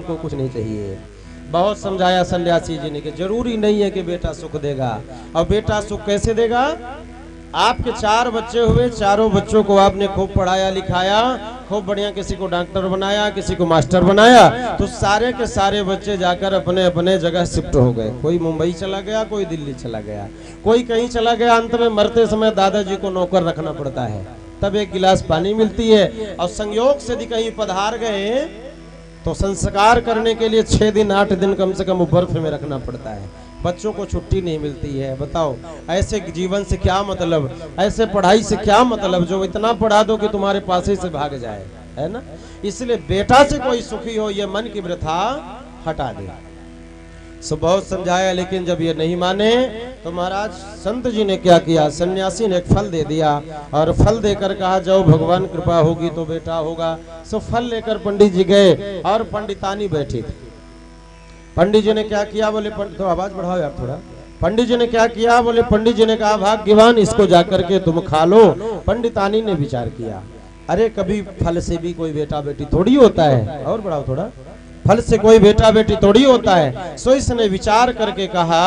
हमको कुछ नहीं चाहिए। बहुत समझाया सन्यासी जी ने कि जरूरी नहीं है कि बेटा सुख देगा। और बेटा सुख कैसे देगा? आपके 4 बच्चे हुए, चारों बच्चों को आपने खूब पढ़ाया लिखाया, खूब बढ़िया, किसी को डॉक्टर बनाया, किसी को मास्टर बनाया, तो सारे के सारे बच्चे जाकर अपने अपने जगह शिफ्ट हो गए। कोई मुंबई चला गया, कोई दिल्ली चला गया, कोई कहीं चला गया। अंत में मरते समय दादाजी को नौकर रखना पड़ता है, तब एक गिलास पानी मिलती है। और संयोग से यदि कहीं पधार गए तो संस्कार करने के लिए 6 दिन 8 दिन कम से कम बर्फ में रखना पड़ता है। बच्चों को छुट्टी नहीं मिलती है। बताओ ऐसे जीवन से क्या मतलब, ऐसे पढ़ाई से क्या मतलब जो इतना पढ़ा दो कि तुम्हारे पास ही से भाग जाए, है ना। इसलिए बेटा से कोई सुखी हो, ये मन की वृथा हटा दे। सो बहुत समझाया, लेकिन जब ये नहीं माने तो महाराज संत जी ने क्या किया, सन्यासी ने एक फल दे दिया और फल देकर कहा जाओ भगवान कृपा होगी तो बेटा होगा। सो फल लेकर पंडित जी गए और पंडितानी बैठी थी। पंडित जी ने क्या किया, बोले तो आवाज बढ़ाओ यार थोड़ा। पंडित जी ने क्या किया, बोले पंडित जी ने कहा भाग्यवान, इसको जाकर के तुम खा लो। पंडितानी ने विचार किया, अरे कभी फल से भी कोई बेटा बेटी थोड़ी होता है, और बढ़ाओ थोड़ा, फल से कोई बेटा बेटी थोड़ी होता है। सो इसने विचार करके कहा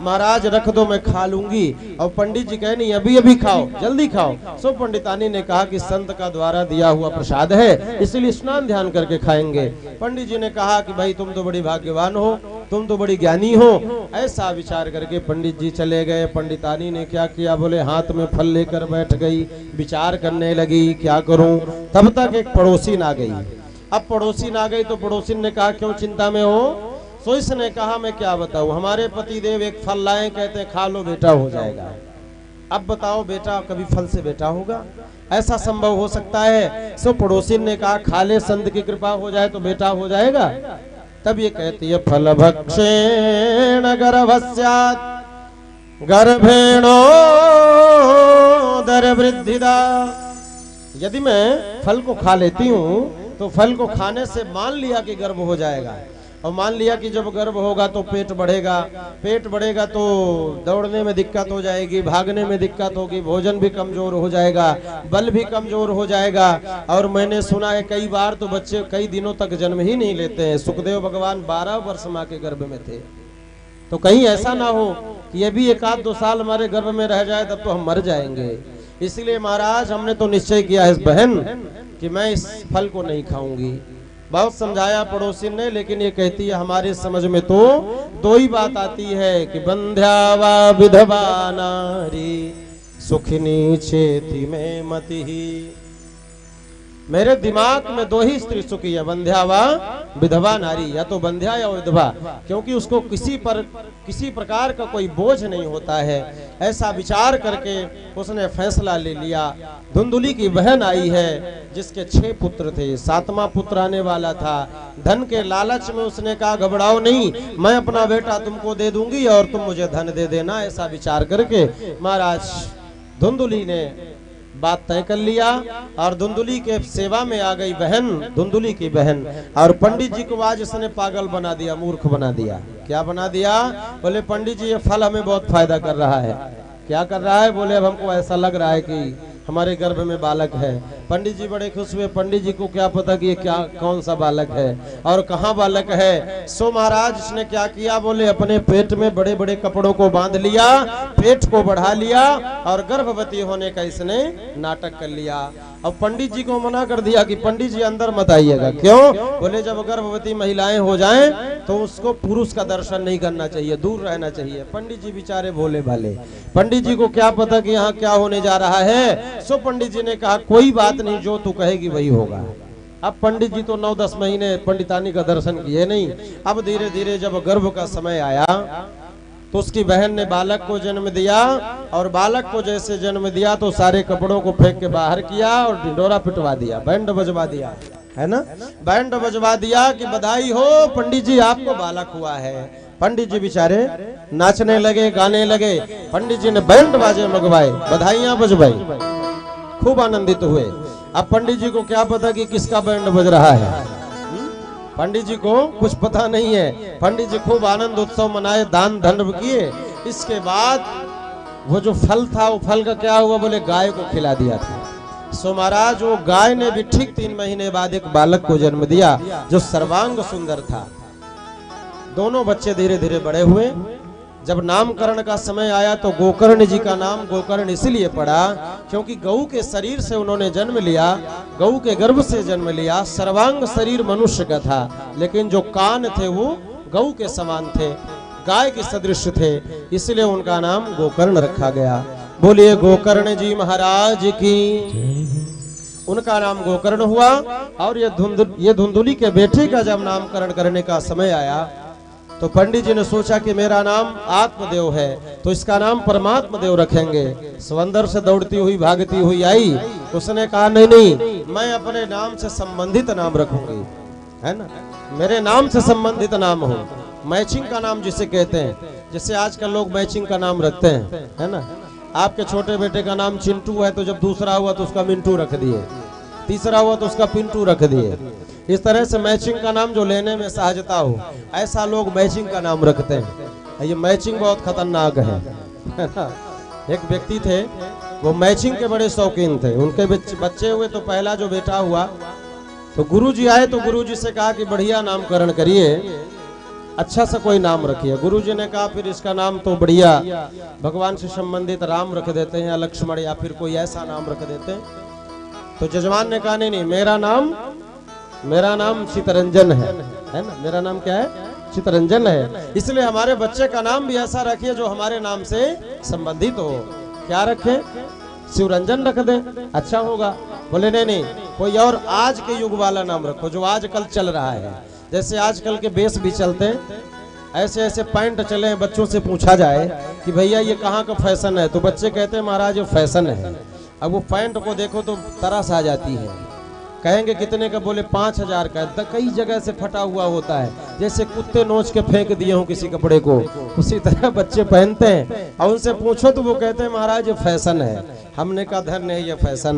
महाराज रख दो, मैं खा लूंगी। और पंडित जी कहे नहीं, अभी अभी खाओ, जल्दी खाओ। सो पंडितानी ने कहा कि संत का द्वारा दिया हुआ प्रसाद है, इसलिए स्नान ध्यान करके खाएंगे। पंडित जी ने कहा कि भाई तुम तो बड़ी भाग्यवान हो, तुम तो बड़ी ज्ञानी हो। ऐसा विचार करके पंडित जी चले गए। पंडितानी ने क्या किया, बोले हाथ में फल लेकर बैठ गई, विचार करने लगी क्या करूं। तब तक एक पड़ोसी आ गई। अब पड़ोसी आ गई तो पड़ोसी ने कहा क्यों चिंता में हो। सो इसने कहा मैं क्या बताऊं, हमारे पति देव एक फल लाए, कहते खा लो बेटा हो जाएगा। अब बताओ बेटा कभी फल से बेटा होगा, ऐसा संभव हो सकता है। सो पड़ोसी ने कहा खा ले, संत की कृपा हो जाए तो बेटा हो जाएगा। तब ये कहती है फल भक्षेण गर्भस्यात् गर्भेणो दर वृद्धिदा। यदि मैं फल को खा लेती हूँ तो फल को खाने से मान लिया कि गर्भ हो जाएगा, और मान लिया कि जब गर्भ होगा तो पेट बढ़ेगा, पेट बढ़ेगा तो दौड़ने में दिक्कत हो जाएगी, भागने में दिक्कत होगी, भोजन भी कमजोर हो जाएगा, बल भी कमजोर हो जाएगा। और मैंने सुना है कई बार तो बच्चे कई दिनों तक जन्म ही नहीं लेते हैं। सुखदेव भगवान 12 वर्ष माँ के गर्भ में थे, तो कहीं ऐसा ना हो कि ये भी 1-2 साल हमारे गर्भ में रह जाए, तब तो हम मर जाएंगे। इसलिए महाराज हमने तो निश्चय किया है बहन कि मैं इस फल को नहीं खाऊंगी। बहुत समझाया पड़ोसी ने, लेकिन ये कहती है हमारे समझ में तो 2 ही बात आती है कि बंध्या वा विधवा नारी सुखिनी चेति में मति। मेरे दिमाग में 2 ही स्त्री सुखी है, बंध्या वा विधवा नारी, या तो बंध्या या विधवा, क्योंकि उसको किसी प्रकार का कोई बोझ नहीं होता है। ऐसा विचार करके उसने फैसला ले लिया। धुंधुली की बहन आई है जिसके 6 पुत्र थे, 7वां पुत्र आने वाला था। धन के लालच में उसने कहा घबराओ नहीं, मैं अपना बेटा तुमको दे दूंगी और तुम मुझे धन दे देना। ऐसा विचार करके महाराज धुंधुली ने बात तय कर लिया और धुंधुली के सेवा में आ गई बहन, धुंधुली की बहन। और पंडित जी को आज इसने पागल बना दिया, मूर्ख बना दिया। क्या बना दिया, बोले पंडित जी ये फल हमें बहुत फायदा कर रहा है। क्या कर रहा है, बोले अब हमको ऐसा लग रहा है कि हमारे गर्भ में बालक है। पंडित जी बड़े खुश हुए, पंडित जी को क्या पता कि ये क्या कौन सा बालक है और कहाँ बालक है। सो महाराज इसने क्या किया, बोले अपने पेट में बड़े बड़े कपड़ों को बांध लिया, पेट को बढ़ा लिया और गर्भवती होने का इसने नाटक कर लिया। अब पंडित जी को मना कर दिया कि पंडित जी अंदर मत आइएगा। क्यों, बोले जब गर्भवती महिलाएं हो जाएं तो उसको पुरुष का दर्शन नहीं करना चाहिए, दूर रहना चाहिए। पंडित जी बेचारे भोले भाले, पंडित जी को क्या पता कि यहाँ क्या होने जा रहा है। सो पंडित जी ने कहा कोई बात नहीं, जो तू कहेगी वही होगा। अब पंडित जी तो 9-10 महीने पंडितानी का दर्शन किए नहीं। अब धीरे धीरे जब गर्भ का समय आया तो उसकी बहन ने बालक को जन्म दिया, और बालक को जैसे जन्म दिया तो सारे कपड़ों को फेंक के बाहर किया और ढिंडोरा पिटवा दिया, बैंड बजवा दिया, है ना, बैंड बजवा दिया कि बधाई हो पंडित जी आपको बालक हुआ है। पंडित जी बेचारे नाचने लगे, गाने लगे। पंडित जी ने बैंड बाजे मंगवाए, बधाइयां बजवाई, खूब आनंदित हुए। अब पंडित जी को क्या पता कि किसका बैंड बज रहा है, पंडित जी को कुछ पता नहीं है। पंडित जी खूब आनंद उत्सव मनाए, दान धर्म किए। इसके बाद वो जो फल था वो फल का क्या हुआ, बोले गाय को खिला दिया था। सो महाराज वो गाय ने भी ठीक 3 महीने बाद एक बालक को जन्म दिया जो सर्वांग सुंदर था। दोनों बच्चे धीरे धीरे बड़े हुए। जब नामकरण का समय आया तो गोकर्ण जी का नाम गोकर्ण इसलिए पड़ा क्योंकि गऊ के शरीर से उन्होंने जन्म लिया, गऊ के गर्भ से जन्म लिया। सर्वांग शरीर मनुष्य का था, लेकिन जो कान थे वो गऊ के समान थे, गाय के सदृश थे, इसलिए उनका नाम गोकर्ण रखा गया। बोलिए गोकर्ण जी महाराज की। उनका नाम गोकर्ण हुआ। और ये धुंधुली के बेटे का जब नामकरण करने का समय आया तो पंडित जी ने सोचा कि मेरा नाम आत्मदेव है तो इसका नाम परमात्मा देव रखेंगे। समंदर से दौड़ती हुई भागती हुई आई, उसने कहा नहीं नहीं, मैं अपने नाम से संबंधित नाम रखूंगी, है ना, मेरे नाम से संबंधित नाम हो। मैचिंग का नाम जिसे कहते हैं, जैसे आजकल लोग मैचिंग का नाम रखते हैं, है ना। आपके छोटे बेटे का नाम चिंटू है तो जब दूसरा हुआ तो उसका मिंटू रख दिए, तीसरा हुआ तो उसका पिंटू रख दिए। इस तरह से मैचिंग का नाम जो लेने में सहजता हो, ऐसा लोग मैचिंग का नाम रखते हैं। ये मैचिंग बहुत खतरनाक है ना। एक व्यक्ति थे, वो मैचिंग के बड़े शौकीन थे। उनके बच्चे हुए तो पहला जो बेटा हुआ तो गुरुजी आए तो गुरुजी से कहा कि बढ़िया नामकरण करिए, अच्छा सा कोई नाम रखिए। गुरुजी ने कहा फिर इसका नाम तो बढ़िया भगवान से संबंधित राम रख देते हैं या लक्ष्मण या फिर कोई ऐसा नाम रख देते हैं। तो जजमान ने कहा नहीं नहीं, मेरा नाम चितरंजन है ना, मेरा नाम क्या है, चितरंजन है, इसलिए हमारे बच्चे का नाम भी ऐसा रखिए जो हमारे नाम से संबंधित हो। क्या रखें, शिवरंजन रख दे, अच्छा होगा। बोले नहीं नहीं, कोई और आज के युग वाला नाम रखो जो आजकल चल रहा है। जैसे आजकल के बेस भी चलते हैं, ऐसे ऐसे पैंट चले हैं, बच्चों से पूछा जाए कि भैया ये कहाँ का फैशन है तो बच्चे कहते हैं महाराज ये फैशन है। अब वो पैंट को देखो तो तरस आ जाती है, कहेंगे कितने का, बोले 5000 का। कई जगह से फटा हुआ होता है, जैसे कुत्ते नोच के फेंक दिए हो किसी कपड़े को, उसी तरह बच्चे पहनते हैं। और उनसे पूछो तो वो कहते हैं महाराज ये फैशन है। हमने कहा धर्म है, ये फैशन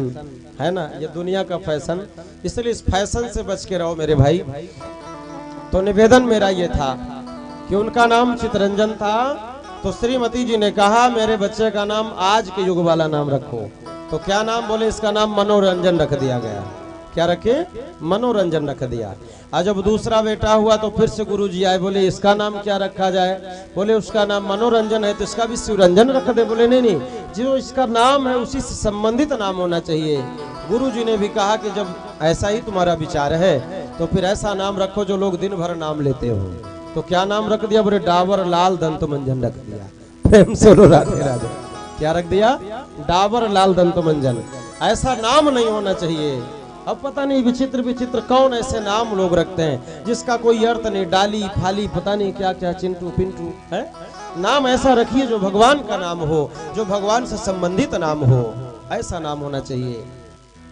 है ना, ये दुनिया का फैशन, इसलिए इस फैशन से बच के रहो मेरे भाई। तो निवेदन मेरा ये था कि उनका नाम चितरंजन था, तो श्रीमती जी ने कहा मेरे बच्चे का नाम आज के युग वाला नाम रखो। तो क्या नाम, बोले इसका नाम मनोरंजन रख दिया गया। क्या रखे, मनोरंजन रख दिया। आज जब दूसरा बेटा हुआ तो फिर से गुरुजी आए, बोले इसका नाम क्या रखा जाए, बोले उसका नाम मनोरंजन है तो इसका भी शिवरंजन रख दे। बोले नहीं नहीं, जो इसका नाम है उसी से संबंधित नाम होना चाहिए। गुरुजी ने भी कहा कि जब ऐसा ही तुम्हारा विचार है तो फिर ऐसा नाम रखो जो लोग दिन भर नाम लेते हो। तो क्या नाम रख दिया, बोले डाबर लाल दंत मंजन रख दिया। प्रेम से राधे राधे। क्या रख दिया, डाबर लाल दंत मंजन। ऐसा नाम नहीं होना चाहिए। अब पता नहीं विचित्र विचित्र कौन ऐसे नाम लोग रखते हैं जिसका कोई अर्थ नहीं, डाली फाली पता नहीं क्या क्या, चिंटू पिंटू है। नाम ऐसा रखिए जो भगवान का नाम हो, जो भगवान से संबंधित नाम हो, ऐसा नाम होना चाहिए।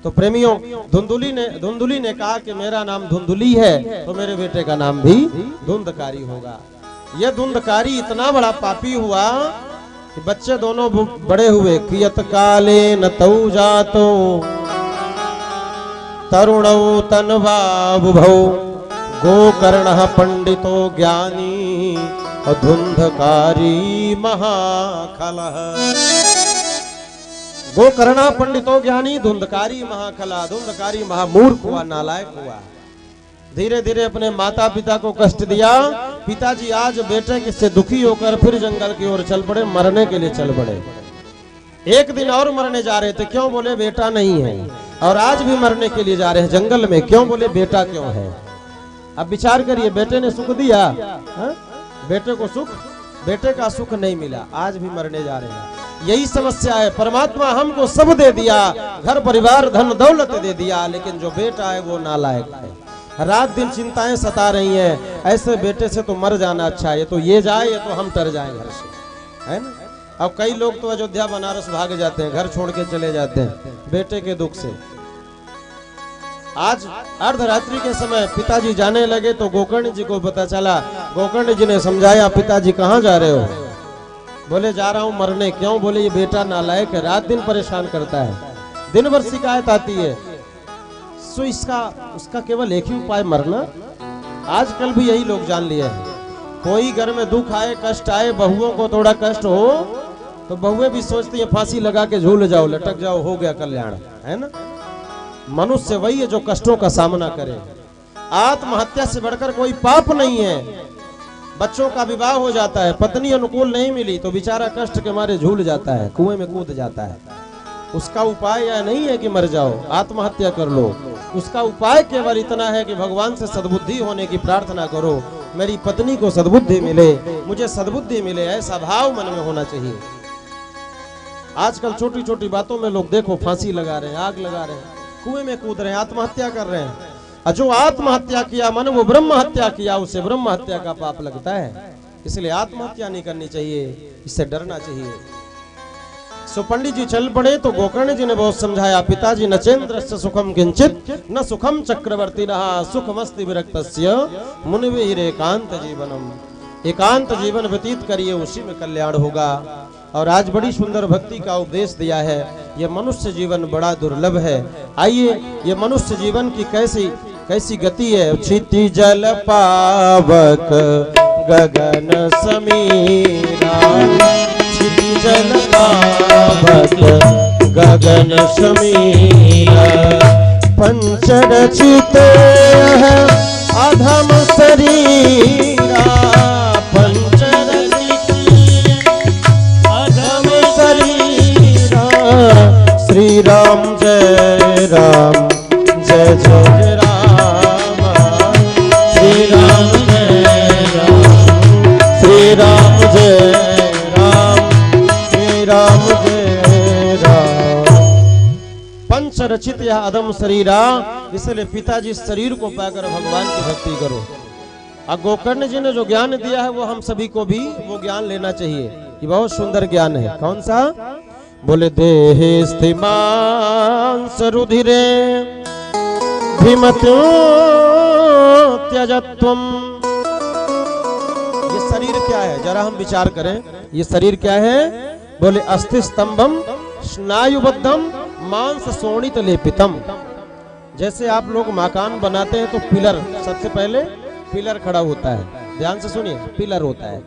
तो प्रेमियों, धुंधुली ने कहा कि मेरा नाम धुंधुली है तो मेरे बेटे का नाम भी धुंधकारी होगा। यह धुंधकारी इतना बड़ा पापी हुआ कि बच्चे दोनों बड़े हुए। कियत काले न तौ जातो तरुणौ तन्वा बुभौ गोकर्णः पंडितो ज्ञानी धुंधकारी महाखलः। गोकर्णा पंडितो ज्ञानी धुंधकारी महाखला। धुंधकारी महामूर्ख हुआ, नालायक हुआ, धीरे धीरे अपने माता पिता को कष्ट दिया। पिताजी आज बेटे से दुखी होकर फिर जंगल की ओर चल पड़े, मरने के लिए चल पड़े। एक दिन और मरने जा रहे थे, क्यों, बोले बेटा नहीं है। और आज भी मरने के लिए जा रहे हैं जंगल में, क्यों, बोले बेटा क्यों है। अब विचार करिए, बेटे ने सुख दिया हा? बेटे को सुख, बेटे का सुख नहीं मिला, आज भी मरने जा रहे हैं। यही समस्या है। परमात्मा हमको सब दे दिया, घर परिवार धन दौलत दे दिया, लेकिन जो बेटा है वो नालायक है। रात दिन चिंताएं सता रही हैं, ऐसे बेटे से तो मर जाना अच्छा है। तो ये जाए या तो हम टर जाएं घर से, है ना। अब कई लोग तो अयोध्या बनारस भाग जाते हैं, घर छोड़ के चले जाते हैं बेटे के दुख से। आज अर्धरात्रि के समय पिताजी जाने लगे तो गोकर्ण जी को पता चला। गोकर्ण जी ने समझाया, पिताजी कहाँ जा रहे हो, बोले जा रहा हूँ मरने। क्यों, बोले ये बेटा नालायक है, रात दिन परेशान करता है, दिन भर शिकायत आती है। सो उसका केवल एक ही उपाय मरना। आजकल भी यही लोग जान लिए हैं। कोई घर में दुख आए, कष्ट आए, बहुओं को थोड़ा कष्ट हो तो बहुएं भी सोचती है फांसी लगा के झूल जाओ, लटक जाओ, हो गया कल्याण, है ना। मनुष्य वही है जो कष्टों का सामना करे। आत्महत्या से बढ़कर कोई पाप नहीं है। बच्चों का विवाह हो जाता है, पत्नी अनुकूल नहीं मिली तो बेचारा कष्ट के मारे झूल जाता है, कुएं में कूद जाता है। उसका उपाय यह नहीं है कि मर जाओ, आत्महत्या कर लो। उसका उपाय केवल इतना है कि भगवान से सद्बुद्धि होने की प्रार्थना करो, मेरी पत्नी को सद्बुद्धि मिले, मुझे सद्बुद्धि मिले, ऐसा भाव मन में होना चाहिए। आजकल छोटी छोटी बातों में लोग देखो फांसी लगा रहे हैं, आग लगा रहे हैं, कुएं में कूद रहे हैं, आत्महत्या कर रहे हैं। और जो आत्महत्या किया मन वो ब्रह्म हत्या किया, उसे ब्रह्म हत्या का पाप लगता है। इसलिए आत्महत्या नहीं करनी चाहिए, इससे डरना चाहिए। सो पंडित जी चल पड़े तो गोकर्ण जी ने बहुत समझाया, पिताजी नचेंद्र सुखम किंचित न सुखम चक्रवर्ती रहा सुखमस्ति विरक्तस्य मुनिवीर एकांत जीवनम। एकांत जीवन व्यतीत करिए, उसी में कल्याण होगा। और आज बड़ी सुंदर भक्ति का उपदेश दिया है। यह मनुष्य जीवन बड़ा दुर्लभ है। आइए ये मनुष्य जीवन की कैसी गति है। क्षिति जल पावक गगन समीरा, क्षिति जल पावक गगन समीरा, पंचरचित है अधम शरीरा, पंचरचित अधम शरीरा। श्री राम जय राम जय जय राम, श्री राम जय राम, श्री राम जय राम, श्री राम जय राम। पंच रचित यह अदम शरीरा, इसलिए पिताजी शरीर को पाकर भगवान की भक्ति करो। और गोकर्ण जी ने जो ज्ञान दिया है वो हम सभी को भी वो ज्ञान लेना चाहिए। ये बहुत सुंदर ज्ञान है। कौन सा? बोले देहे स्थिमान सरुधिरे भीमत्यो त्यजत्वम। ये शरीर क्या है जरा हम विचार करें। ये शरीर क्या है? बोले अस्थि स्तंभम स्नायुबद्धम मांस शोणित लेपितम। जैसे आप लोग मकान बनाते हैं तो पिलर, सबसे पहले पिलर खड़ा होता है। ध्यान से सुनिए, पिलर होता है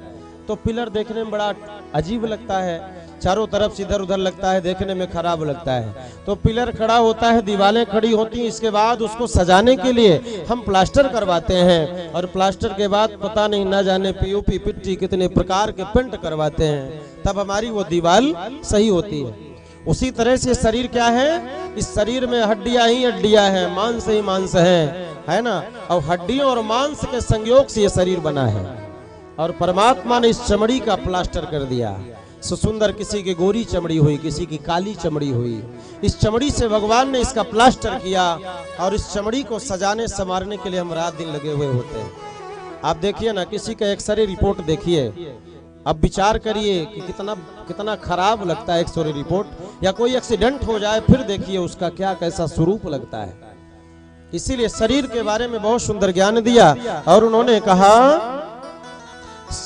तो पिलर देखने में बड़ा अजीब लगता है, चारों तरफ से इधर उधर लगता है, देखने में खराब लगता है। तो पिलर खड़ा होता है, दीवारें खड़ी होती हैं, इसके बाद उसको सजाने के लिए हम प्लास्टर करवाते हैं। और प्लास्टर के बाद पता नहीं ना जाने पीओपी पिट्टी कितने प्रकार के पेंट करवाते हैं, तब हमारी वो दीवार सही होती है। उसी तरह से शरीर क्या है? इस शरीर में हड्डियां ही हड्डियां हैं, मांस ही मांस है ना। और हड्डियों और मांस के संयोग से ये शरीर बना है। और परमात्मा ने इस चमड़ी का प्लास्टर कर दिया। सुंदर, किसी की गोरी चमड़ी हुई, किसी की काली चमड़ी हुई। इस चमड़ी से भगवान ने इसका प्लास्टर किया। और इस चमड़ी को सजाने संवारने के लिए हम रात दिन लगे हुए होते हैं। आप देखिए ना, किसी का एक्सरे रिपोर्ट देखिए, अब विचार करिए कि कितना खराब लगता है एक्सरे रिपोर्ट। या कोई एक्सीडेंट हो जाए फिर देखिए उसका क्या कैसा स्वरूप लगता है। इसीलिए शरीर के बारे में बहुत सुंदर ज्ञान दिया। और उन्होंने कहा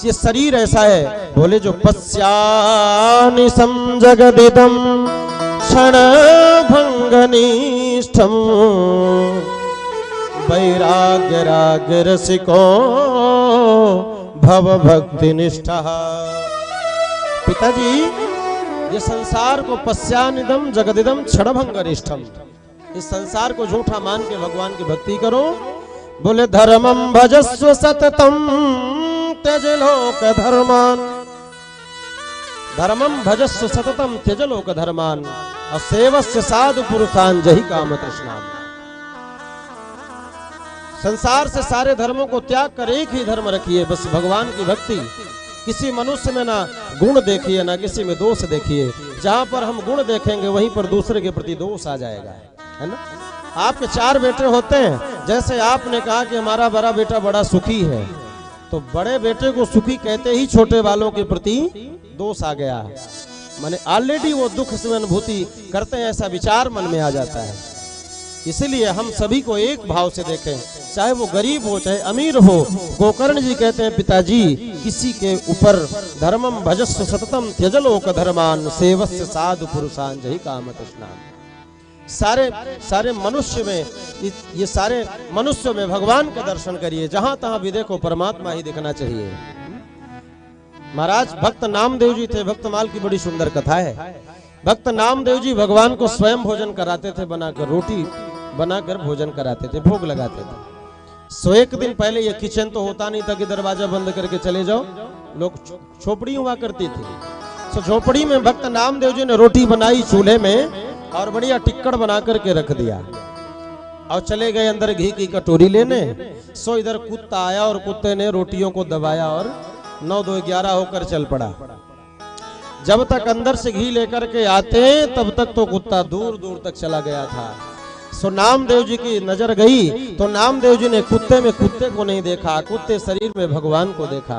ये शरीर ऐसा है, बोले जो पश्यानि संजगदिदं क्षण भंगनिष्ठम वैराग्य राग रसिको भव भक्ति निष्ठा। पिताजी ये संसार को पश्यानिदम जगदिदम क्षण भंगनिष्ठम, इस संसार को झूठा मान के भगवान की भक्ति करो। बोले धर्मम भजस्व सततम त्यज लोक धर्मान, धर्मम भजस्व सततम त्यज लोक धर्मान और सेवस्य साधु पुरुषान जहि काम तृष्णाम। संसार से सारे धर्मों को त्याग कर एक ही धर्म रखिए, बस भगवान की भक्ति। किसी मनुष्य में ना गुण देखिए ना किसी में दोष देखिए। जहां पर हम गुण देखेंगे वहीं पर दूसरे के प्रति दोष आ जाएगा, है ना। आपके 4 बेटे होते हैं, जैसे आपने कहा कि हमारा बड़ा बेटा बड़ा सुखी है, तो बड़े बेटे को सुखी कहते ही छोटे वालों के प्रति दोष आ गया, माने ऑलरेडी वो दुख से अनुभूति करते हैं, ऐसा विचार मन में आ जाता है। इसलिए हम सभी को एक भाव से देखें, चाहे वो गरीब हो चाहे अमीर हो। गोकर्ण जी कहते हैं पिताजी किसी के ऊपर धर्मम भजस्व सततम त्यज लोक धर्मान सेवस्य साधु पुरुषान जहि काम तृष्णाम। सारे मनुष्य में, ये सारे मनुष्यों में भगवान का दर्शन करिए। जहां तहां भी देखो परमात्मा ही दिखना चाहिए। महाराज भक्त नामदेव जी थे, भक्तमाल की बड़ी सुंदर कथा है। भक्त नामदेव जी भगवान को स्वयं भोजन कराते थे बनाकर, रोटी बनाकर भोजन कराते थे, भोग लगाते थे। सो एक दिन पहले ये किचन तो होता नहीं था कि दरवाजा बंद करके चले जाओ, लोग झोपड़ी हुआ करती थी। सो झोपड़ी में भक्त नामदेव जी ने रोटी बनाई चूल्हे में और बढ़िया टिक्कड़ बना करके रख दिया और चले गए अंदर घी की कटोरी लेने। सो इधर कुत्ता आया और कुत्ते ने रोटियों को दबाया और 9 2 11 होकर चल पड़ा। जब तक अंदर से घी लेकर के आते तब तक तो कुत्ता दूर दूर तक चला गया था। सो नामदेव जी की नजर गई तो नामदेव जी ने कुत्ते में कुत्ते को नहीं देखा, कुत्ते शरीर में भगवान को देखा।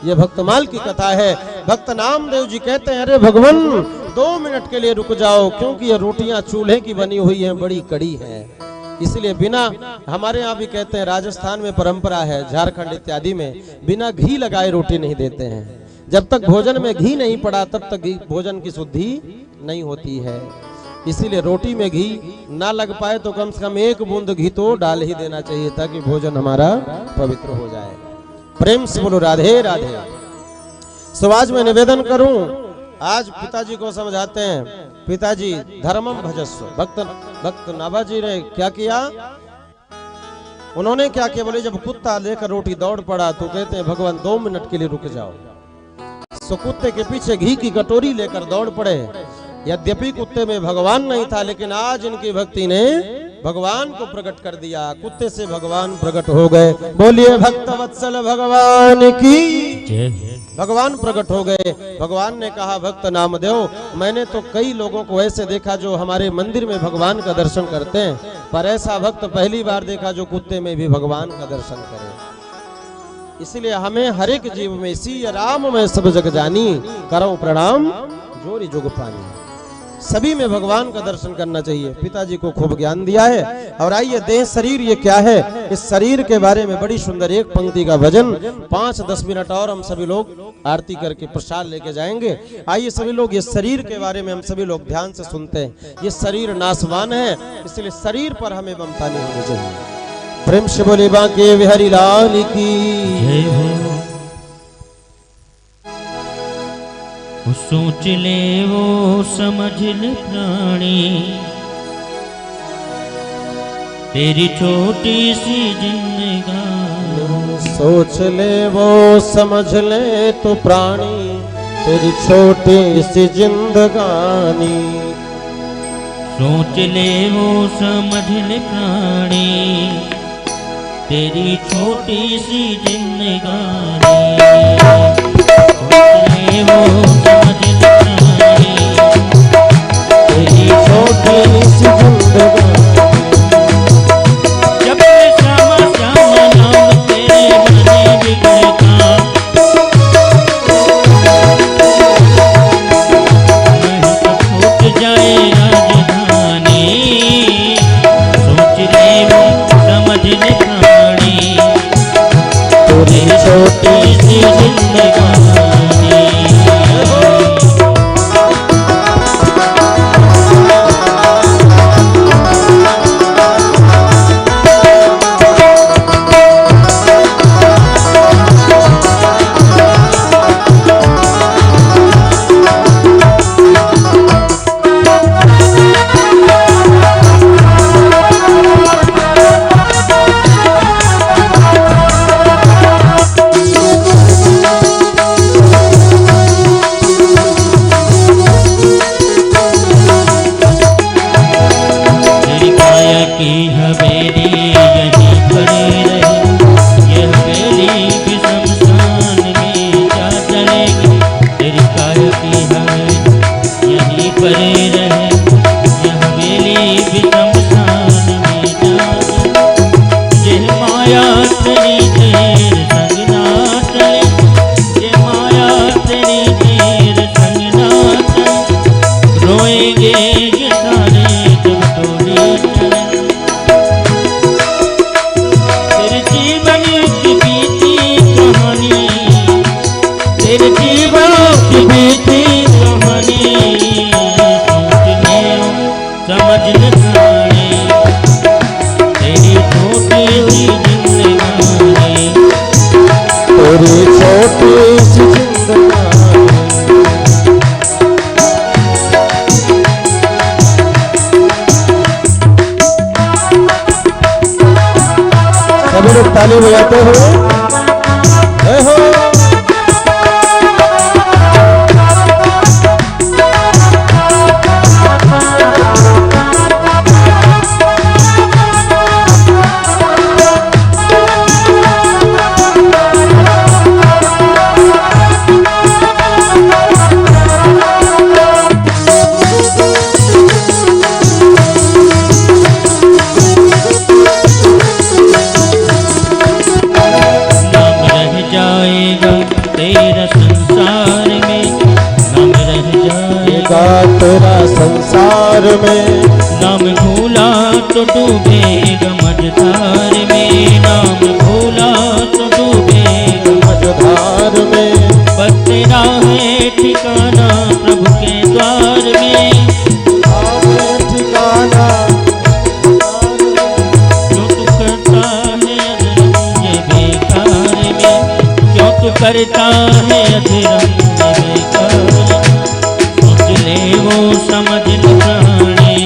ये भक्तमाल की कथा है। भक्त नामदेव जी कहते हैं, अरे भगवान 2 मिनट के लिए रुक जाओ, क्योंकि ये रोटियां चूल्हे की बनी हुई हैं, बड़ी कड़ी है, इसलिए बिना, हमारे यहाँ भी कहते हैं, राजस्थान में परंपरा है, झारखंड इत्यादि में बिना घी लगाए रोटी नहीं देते हैं। जब तक भोजन में घी नहीं पड़ा तब तक भोजन की शुद्धि नहीं होती है। इसीलिए रोटी में घी ना लग पाए तो कम से कम 1 बूंद घी तो डाल ही देना चाहिए ताकि भोजन हमारा पवित्र हो जाए। प्रेम से बोलो राधे राधे। सो आज मैं निवेदन करूं, आज पिताजी को समझाते हैं। पिताजी धर्मम भजस्व, भक्त नाभाजी ने क्या किया, उन्होंने क्या किया, बोले जब कुत्ता लेकर रोटी दौड़ पड़ा तो कहते हैं भगवान 2 मिनट के लिए रुक जाओ। सो कुत्ते के पीछे घी की कटोरी लेकर दौड़ पड़े। यद्यपि कुत्ते में भगवान नहीं था, लेकिन आज इनकी भक्ति ने भगवान को प्रकट कर दिया। कुत्ते से भगवान प्रकट हो गए। बोलिए भक्त वत्सल भगवान की। भगवान प्रकट हो गए। भगवान ने कहा, भक्त नामदेव, मैंने तो कई लोगों को ऐसे देखा जो हमारे मंदिर में भगवान का दर्शन करते हैं, पर ऐसा भक्त पहली बार देखा जो कुत्ते में भी भगवान का दर्शन करे। इसलिए हमें हर एक जीव में सी राम में सब जग जानी, करो प्रणाम जोरी जुग पानी। सभी में भगवान का दर्शन करना चाहिए। पिताजी को खूब ज्ञान दिया है। और आइए, देह शरीर ये क्या है, इस शरीर के बारे में बड़ी सुंदर एक पंक्ति का भजन 5-10 मिनट और हम सभी लोग आरती करके प्रसाद लेके जाएंगे। आइए सभी लोग, ये शरीर के बारे में हम सभी लोग ध्यान से सुनते हैं। ये शरीर नाशवान है, इसलिए शरीर पर हमें ममता नहीं होनी चाहिए। प्रेम से बोले बांके बिहारी लाल की जय हो। सोच ले वो समझ ले प्राणी, तेरी छोटी सी जिंदगानी। सोच ले वो समझ ले तो प्राणी, तेरी छोटी सी जिंदगानी। सोच ले वो समझ ले प्राणी, तेरी छोटी सी जिंदगानी। सोच ले वो समझ ले प्राणी, तेरी छोटी सी जिंदगानी। जब श्यामा श्यामा नाम तेरे बने बिगड़ता, नहीं तो छूट जाए राजधानी। सोच ले वो समझ ले प्राणी, तेरी छोटी सी जिंदगानी। ताली बजाते हुए जय हो। तेरा संसार में नाम भूला तो डूबेगा मझधार में, नाम भूला तो डूबेगा मझधार में। बस तेरा है ठिकाना प्रभु के द्वार में, ठिकाना क्यों तू करता है अधरंग बेकार में, क्यों तू करता है अधरंग बेकार। वो समझ न प्राणी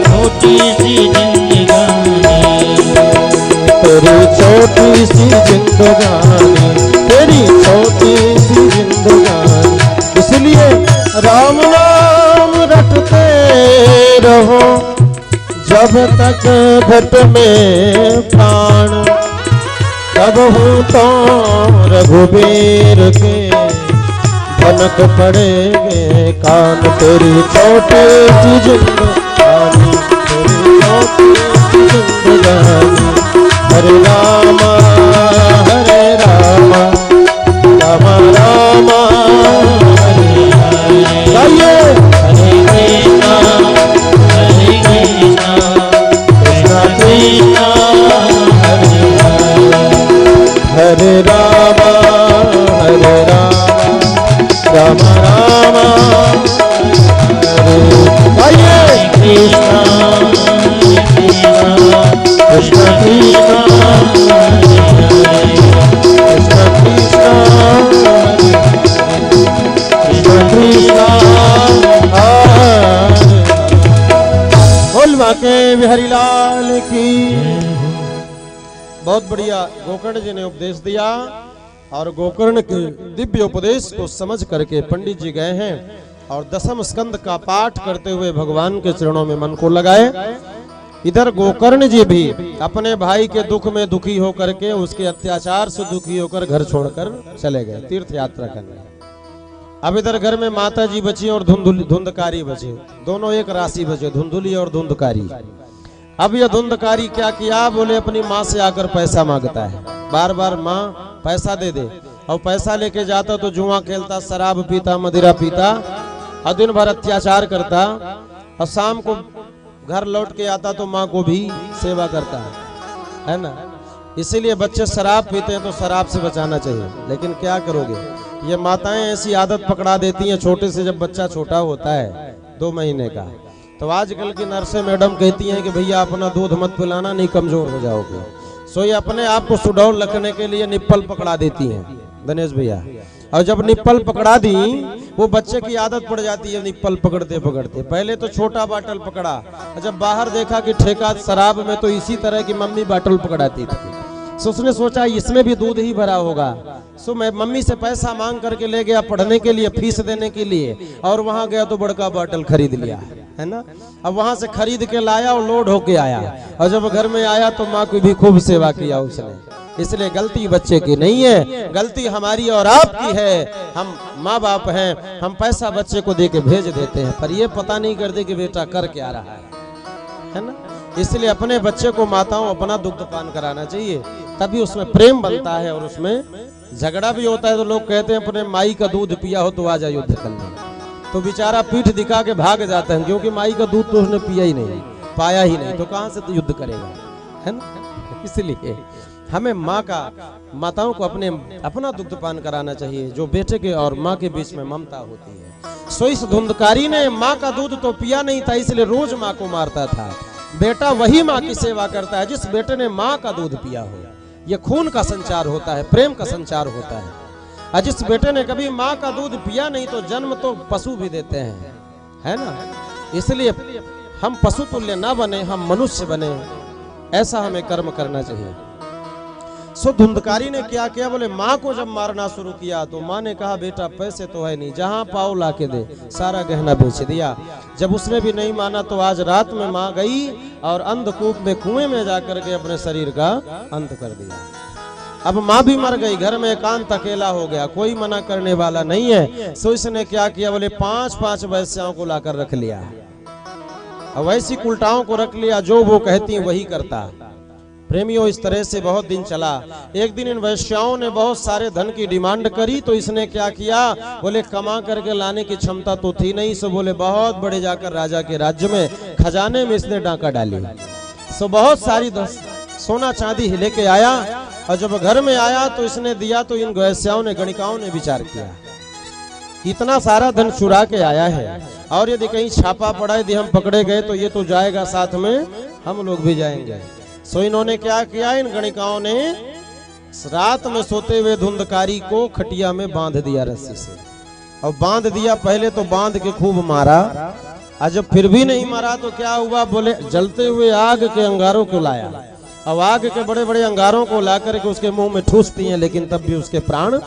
छोटी सी जिंदगानी, तेरी छोटी सी जिंदगानी, तेरी छोटी सी जिंदगानी। इसलिए राम नाम रटते रहो जब तक घट में प्राण, तब हूँ तो रघुबीर के भनक पड़ेंगे कान। तेरी छोटी सी जिंदगानी, तेरी छोटी सी जिंदगानी। हरे रामा हरे रामा, रामा रामा हरे हरे। गाइए हरे कृष्णा हरे कृष्णा कृष्णा कृष्णा हरे हरे। हरे रामा हरे रामा, राम राम हरे। कृष्णा कृष्ण कृष्ण कृष्ण कृष्ण कृष्ण कृष्ण बोल बाके बिहारी लाल की। बहुत बढ़िया गोकर्ण जी ने उपदेश दिया और गोकर्ण के दिव्य उपदेश को समझ करके पंडित जी गए हैं और दसम स्कंद का पाठ करते हुए भगवान के चरणों में मन को लगाए। इधर गोकर्ण जी भी अपने भाई के दुख में दुखी होकर के, उसके अत्याचार से दुखी होकर घर छोड़कर चले गए तीर्थ यात्रा करने। अब इधर घर में माता जी बची और धुंधकारी बचे, दोनों एक राशि बचे, धुंधुली और धुंधकारी। अब यह धुंधकारी क्या किया, बोले अपनी माँ से आकर पैसा मांगता है, बार बार माँ पैसा दे दे। और पैसा लेके जाता तो जुआ खेलता, शराब पीता, मदिरा पीता और दिन भर अत्याचार करता। और शाम को घर लौट के आता तो माँ को भी सेवा करता है ना। इसीलिए बच्चे शराब पीते हैं तो शराब से बचाना चाहिए। लेकिन क्या करोगे, ये माताएं ऐसी आदत पकड़ा देती हैं छोटे से, जब बच्चा छोटा होता है 2 महीने का, तो आजकल की नर्सें मैडम कहती हैं कि भैया अपना दूध मत पिलाना, नहीं कमजोर हो जाओगे। सो ये अपने आप को सुडौल रखने के लिए निप्पल पकड़ा देती हैं दिनेश भैया। और जब निप्पल पकड़ा दी, वो बच्चे की आदत पड़ जाती है निप्पल पकड़ते पकड़ते। पहले तो छोटा बाटल पकड़ा, जब बाहर देखा कि ठेका शराब में, तो इसी तरह की मम्मी बाटल पकड़ाती थी। सो उसने सोचा इसमें भी दूध ही भरा होगा। सो मैं मम्मी से पैसा मांग करके ले गया पढ़ने के लिए, फीस देने के लिए, और वहां गया तो बड़का बाटल खरीद लिया, है ना। अब वहां से खरीद के लाया और लोड होके आया, और जब घर में आया तो माँ की भी खूब सेवा किया उसने। इसलिए गलती बच्चे की नहीं है, गलती हमारी और आपकी है। हम माँ बाप हैं, हम पैसा बच्चे को दे के भेज देते हैं, पर ये पता नहीं करते कि बेटा कर क्या रहा है ना। इसलिए अपने बच्चे को माताओं अपना दुग्ध पान कराना चाहिए, तभी उसमें प्रेम बनता है। और उसमें झगड़ा भी होता है तो लोग कहते हैं अपने माई का दूध पिया हो तो आ जा युद्ध करने, तो बेचारा पीठ दिखा के भाग जाता है, क्योंकि माई का दूध तो उसने पिया ही नहीं, पाया ही नहीं, तो कहां से तो युद्ध करेगा, है ना। इसलिए हमें माताओं को अपना दुग्ध पान कराना चाहिए, जो बेटे के और माँ के बीच में ममता होती है। सो इस धुंधकारी ने माँ का दूध तो पिया नहीं था, इसलिए रोज माँ को मारता था। बेटा वही माँ की सेवा करता है जिस बेटे ने माँ का दूध पिया हो। यह खून का संचार होता है, प्रेम का संचार होता है। और जिस बेटे ने कभी माँ का दूध पिया नहीं, तो जन्म तो पशु भी देते हैं, है ना। इसलिए हम पशु तुल्य ना बने, हम मनुष्य बने। ऐसा हमें कर्म करना चाहिए। सो धुंधकारी ने क्या किया, बोले माँ को जब मारना शुरू किया तो माँ ने कहा बेटा पैसे तो है नहीं, जहां पाओ लाके दे, सारा गहना बेच दिया। जब उसने भी नहीं माना तो आज रात में माँ गई और अंधकूप में कुएं में जाकर के अपने शरीर का अंत कर दिया। अब माँ भी मर गई, घर में एकांत अकेला हो गया, कोई मना करने वाला नहीं है। सो इसने क्या किया, बोले 5-5 वैश्याओं को लाकर रख लिया, अब वैसी उल्टाओं को रख लिया, जो वो कहती वही करता। प्रेमियों इस तरह से बहुत दिन चला। एक दिन इन वैश्याओं ने बहुत सारे धन की डिमांड करी तो इसने क्या किया, बोले कमा करके लाने की क्षमता तो थी नहीं, सो बोले बहुत बड़े जाकर राजा के राज्य में खजाने में इसने डाका डाली। सो बहुत सारी सोना चांदी लेके आया और जब घर में आया तो इसने दिया तो इन वैश्याओं ने गणिकाओं ने विचार किया इतना सारा धन चुरा के आया है और यदि कहीं छापा पड़ा यदि हम पकड़े गए तो ये तो जाएगा साथ में, हम लोग भी जाएंगे। सो इन्होंने क्या किया, इन गणिकाओं ने रात में सोते हुए धुंधकारी को खटिया में बांध दिया रस्सी से, और बांध दिया। पहले तो बांध के खूब मारा, और जब फिर भी नहीं मारा तो क्या हुआ, बोले जलते हुए आग के अंगारों को लाया। अब आग के बड़े बड़े अंगारों को ला करके उसके मुंह में ठूसती हैं, लेकिन तब भी उसके प्राण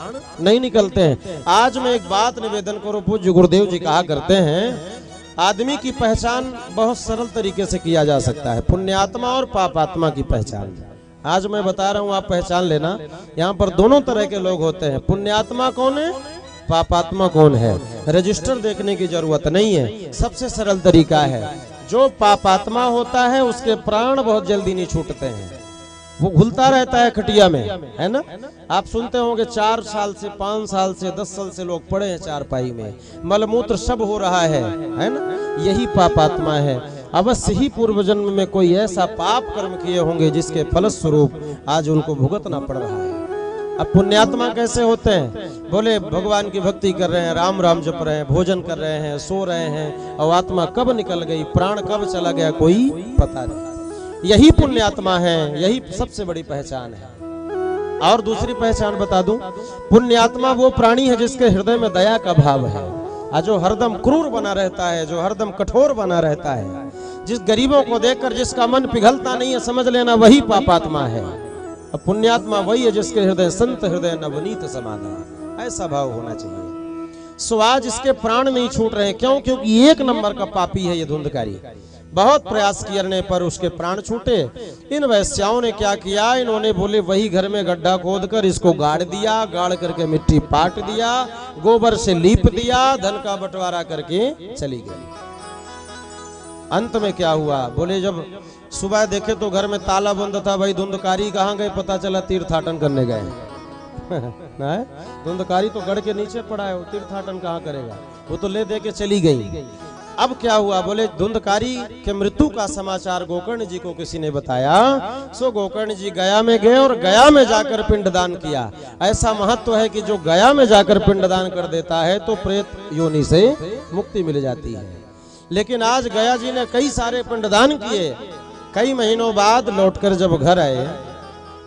नहीं निकलते हैं। आज मैं एक बात निवेदन करूं, पूज्य गुरुदेव जी कहा करते हैं आदमी की पहचान बहुत सरल तरीके से किया जा सकता है, पुण्यात्मा और पापात्मा की पहचान। आज मैं बता रहा हूं, आप पहचान लेना। यहाँ पर दोनों तरह के लोग होते हैं, पुण्यात्मा कौन है, पापात्मा कौन है। रजिस्टर देखने की जरूरत नहीं है, सबसे सरल तरीका है। जो पापात्मा होता है उसके प्राण बहुत जल्दी नहीं छूटते हैं, वो घुलता रहता है खटिया में, है ना। आप सुनते होंगे 4 साल से 5 साल से 10 साल से लोग पड़े हैं चारपाई में, मलमूत्र सब हो रहा है ना। यही पापात्मा है। अवश्य ही पूर्व जन्म में कोई ऐसा पाप कर्म किए होंगे जिसके फलस्वरूप आज उनको भुगतना पड़ रहा है। अब पुण्यात्मा कैसे होते हैं, बोले भगवान की भक्ति कर रहे हैं, राम राम जप रहे हैं, भोजन कर रहे हैं, सो रहे हैं, और आत्मा कब निकल गई, प्राण कब चला गया कोई पता नहीं। यही पुण्यात्मा है, यही सबसे बड़ी पहचान है। और दूसरी पहचान बता दूं, पुण्यात्मा वो प्राणी है जिसके हृदय में दया का भाव है, और जो हरदम क्रूर बना रहता है, जो हरदम कठोर बना रहता है, जिस गरीबों को देखकर जिसका मन पिघलता नहीं है, समझ लेना वही पापात्मा है। और पुण्यात्मा वही है जिसके हृदय संत हृदय नवनीत समाधान, ऐसा भाव होना चाहिए। सो आज इसके प्राण नहीं छूट रहे, क्यों, क्योंकि 1 नंबर का पापी है ये धुंधकारी। बहुत प्रयास करने पर उसके प्राण छूटे। इन वैश्याओं ने क्या किया, इन्होंने बोले वही घर में गड्ढा खोदकर इसको गाड़ दिया, गाड़ करके मिट्टी पाट दिया, गोबर से लीप दिया, धन का बंटवारा करके चली गई। अंत में क्या हुआ, बोले जब सुबह देखे तो घर में ताला बंद था। भाई धुंधकारी कहाँ गए, पता चला तीर्थाटन करने गए। धुंधकारी तो गढ़ के नीचे पड़ा है, वो तीर्थाटन कहाँ करेगा, वो तो ले दे के चली गई। अब क्या हुआ, बोले धुंधकारी के मृत्यु का समाचार गोकर्ण जी को किसी ने बताया। सो गोकर्ण जी गया में गए और गया में जाकर पिंडदान किया। ऐसा महत्व है कि जो गया में जाकर पिंडदान कर देता है तो प्रेत योनि से मुक्ति मिल जाती है। लेकिन आज गया जी ने कई सारे पिंडदान किए, कई महीनों बाद लौटकर जब घर आए,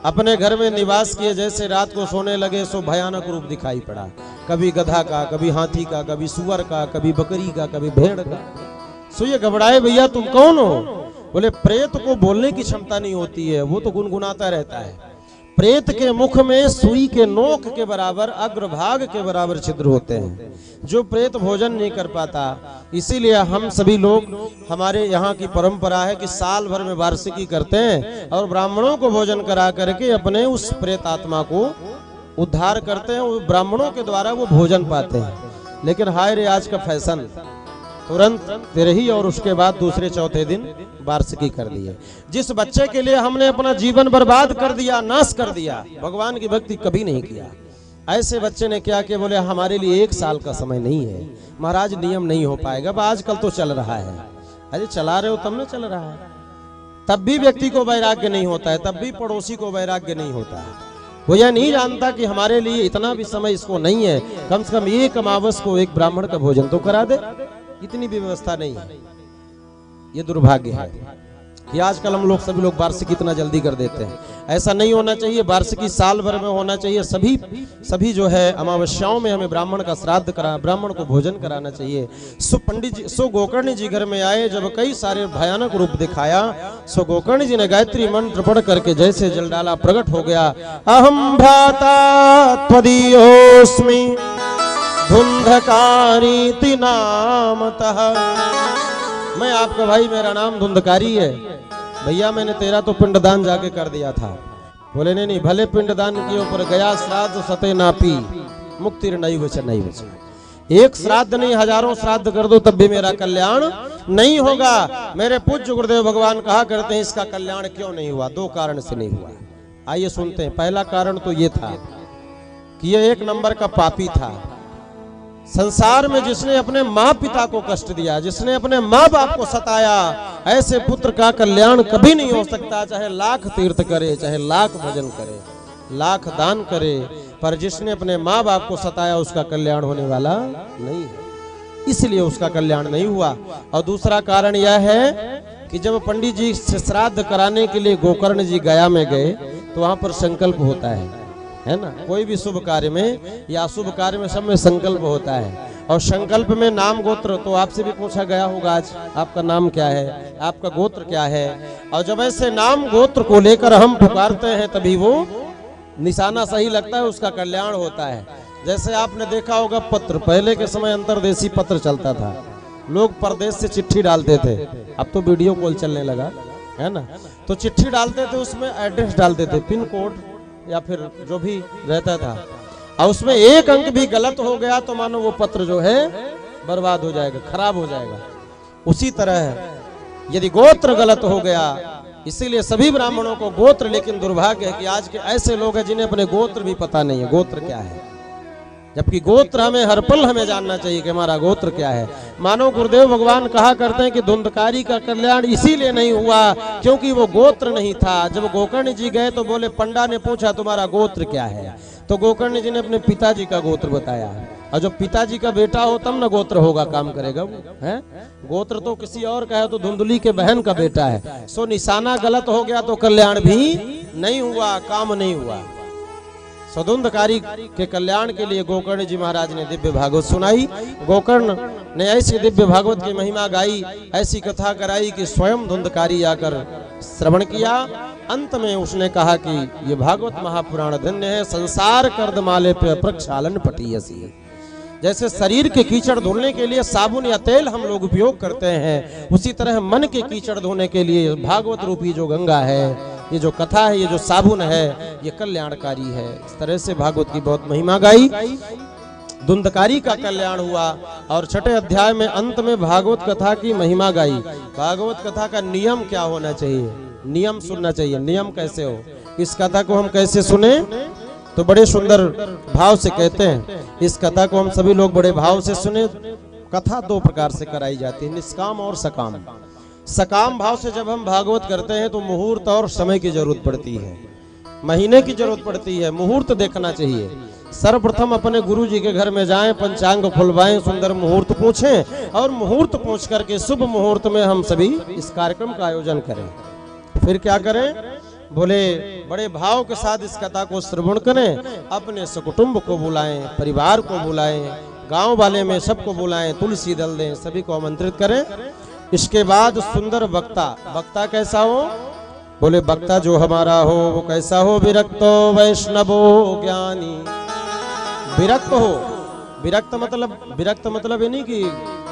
अपने घर में निवास किए, जैसे रात को सोने लगे सो भयानक रूप दिखाई पड़ा। कभी गधा का, कभी हाथी का, कभी सुअर का, कभी बकरी का, कभी भेड़ का। सो ये घबराए, भैया तुम कौन हो। बोले प्रेत को बोलने की क्षमता नहीं होती है, वो तो गुनगुनाता रहता है। प्रेत के मुख में सुई के नोक के बराबर, अग्रभाग के बराबर छिद्र होते हैं, जो प्रेत भोजन नहीं कर पाता। इसीलिए हम सभी लोग, हमारे यहाँ की परंपरा है कि साल भर में वार्षिकी करते हैं और ब्राह्मणों को भोजन करा करके अपने उस प्रेत आत्मा को उद्धार करते हैं। वो ब्राह्मणों के द्वारा वो भोजन पाते हैं। लेकिन हाय रे आज का फैशन, तुरंत तेरही और उसके बाद दूसरे चौथे दिन वार्षिकी कर दिए। जिस बच्चे के लिए हमने अपना जीवन बर्बाद कर दिया, नाश कर दिया, भगवान की भक्ति कभी नहीं किया, ऐसे बच्चे ने क्या किया, बोले हमारे लिए 1 साल का समय नहीं है महाराज, नियम नहीं हो पाएगा। अब आजकल तो चल रहा है, अरे चला रहे हो तब न चल रहा है, तब भी व्यक्ति को वैराग्य नहीं होता है, तब भी पड़ोसी को वैराग्य नहीं होता है। वो यह नहीं जानता कि हमारे लिए इतना भी समय इसको नहीं है, कम से कम 1 अमावस को 1 ब्राह्मण का भोजन तो करा दे, इतनी भी व्यवस्था नहीं है। ये दुर्भाग्य है। कि आजकल हम लोग सभी लोग वार्षिक इतना जल्दी कर देते हैं। ऐसा नहीं होना चाहिए। वार्षिकी साल भर में होना चाहिए। सभी जो है अमावस्याओं में हमें ब्राह्मण का श्राद्ध करा, ब्राह्मण को भोजन कराना चाहिए। सो पंडित जी, सो गोकर्ण जी घर में आए, जब कई सारे भयानक रूप दिखाया, सो गोकर्ण जी ने गायत्री मंत्र पढ़ करके जैसे जल डाला, प्रकट हो गया। अहम भ्राता त्वदीयोस्मि धुंधकारीति नामतः। मैं आपका भाई, मेरा नाम धुंधकारी है। भैया मैंने तेरा तो पिंडदान जाके कर दिया था। बोले नहीं, भले पिंडदान के ऊपर गया श्राद्ध सते नापी, मुक्ति नहीं बचे, नहीं बचे। एक श्राद्ध नहीं, हजारों श्राद्ध कर दो तब भी मेरा कल्याण नहीं होगा। मेरे पूज्य गुरुदेव भगवान कहा करते हैं, इसका कल्याण क्यों नहीं हुआ? दो कारण से नहीं हुआ। आइए सुनते हैं। पहला कारण तो ये था कि ये एक नंबर का पापी था। संसार में जिसने अपने माँ पिता को कष्ट दिया, जिसने अपने माँ बाप को सताया, ऐसे पुत्र का कल्याण कभी नहीं हो सकता। चाहे लाख तीर्थ करे, चाहे लाख भजन करे, लाख दान करे, पर जिसने अपने माँ बाप को सताया उसका कल्याण होने वाला नहीं है। इसलिए उसका कल्याण नहीं हुआ। और दूसरा कारण यह है कि जब पंडित जी से श्राद्ध कराने के लिए गोकर्ण जी गया में गए, तो वहां पर संकल्प होता है ना। कोई भी शुभ कार्य में या अशुभ कार्य में सब में संकल्प होता है। और संकल्प में नाम गोत्र तो आपसे भी पूछा गया होगा, आज आपका नाम क्या है, आपका गोत्र क्या है। और जब ऐसे नाम गोत्र को लेकर हम पुकारते हैं तभी वो निशाना सही लगता है, उसका कल्याण होता है। जैसे आपने देखा होगा पत्र, पहले के समय अंतरदेशी पत्र चलता था, लोग परदेश से चिट्ठी डालते थे। अब तो वीडियो कॉल चलने लगा है ना, तो चिट्ठी डालते थे, उसमें एड्रेस डालते थे, पिन कोड या फिर जो भी रहता था। और उसमें एक अंक भी गलत हो गया तो मानो वो पत्र जो है बर्बाद हो जाएगा, खराब हो जाएगा। उसी तरह यदि गोत्र गलत हो गया, इसीलिए सभी ब्राह्मणों को गोत्र, लेकिन दुर्भाग्य है कि आज के ऐसे लोग हैं जिन्हें अपने गोत्र भी पता नहीं है, गोत्र क्या है। जबकि गोत्र हमें हर पल हमें जानना चाहिए कि हमारा गोत्र क्या है। मानो गुरुदेव भगवान कहा करते हैं कि धुंधकारी का कल्याण इसीलिए नहीं हुआ क्योंकि वो गोत्र नहीं था। जब गोकर्ण जी गए तो बोले, पंडा ने पूछा तुम्हारा गोत्र क्या है, तो गोकर्ण जी ने अपने पिताजी का गोत्र बताया। और जब पिताजी का बेटा हो तब ना गोत्र होगा, काम करेगा वो है। गोत्र तो किसी और का है, तो धुंधली के बहन का बेटा है। सो निशाना गलत हो गया तो कल्याण भी नहीं हुआ, काम नहीं हुआ। सदुंधकारी के कल्याण के लिए गोकर्ण जी महाराज ने दिव्य भागवत सुनाई। गोकर्ण ने ऐसी दिव्य भागवत की महिमा गाई, ऐसी कथा कराई कि स्वयं धुंधकारी आकर श्रवण किया। अंत में उसने कहा कि ये भागवत महापुराण धन्य है, संसार कर्दमाले पे प्रक्षालन पटियसी। जैसे शरीर के कीचड़ धोने के लिए साबुन या तेल हम लोग उपयोग करते हैं, उसी तरह मन के कीचड़ धोने के लिए भागवत रूपी जो गंगा है, ये जो कथा है, ये जो साबुन है, ये कल्याणकारी है। इस तरह से भागवत की बहुत महिमा गाई, धुंधकारी का कल्याण हुआ। और छठे अध्याय में अंत में भागवत कथा की महिमा गाई। भागवत कथा का नियम क्या होना चाहिए, नियम सुनना चाहिए। नियम कैसे हो, इस कथा को हम कैसे सुने, तो बड़े सुंदर भाव से कहते हैं, इस कथा को हम सभी लोग बड़े भाव से सुने। कथा दो प्रकार से कराई जाती है, निष्काम और सकाम। सकाम भाव से जब हम भागवत करते हैं तो मुहूर्त और समय की जरूरत पड़ती है, महीने की जरूरत पड़ती है, मुहूर्त देखना चाहिए। सर्वप्रथम अपने गुरु जी के घर में जाएं, पंचांग खुलवाएं, सुंदर मुहूर्त पूछें, और मुहूर्त पूछ करके शुभ मुहूर्त में हम सभी इस कार्यक्रम का आयोजन करें। फिर क्या करें, बोले बड़े भाव के साथ इस कथा को श्रवण करें, अपने सकुटुंब को बुलाएं, परिवार को बुलाएं, गांव वाले में सबको बुलाएं, तुलसी दल दें, सभी को आमंत्रित करें। इसके बाद सुंदर वक्ता, वक्ता कैसा हो, बोले वक्ता जो हमारा हो वो कैसा हो, विरक्तो वैष्णवो ज्ञानी। विरक्त हो, विरक्त मतलब ये नहीं कि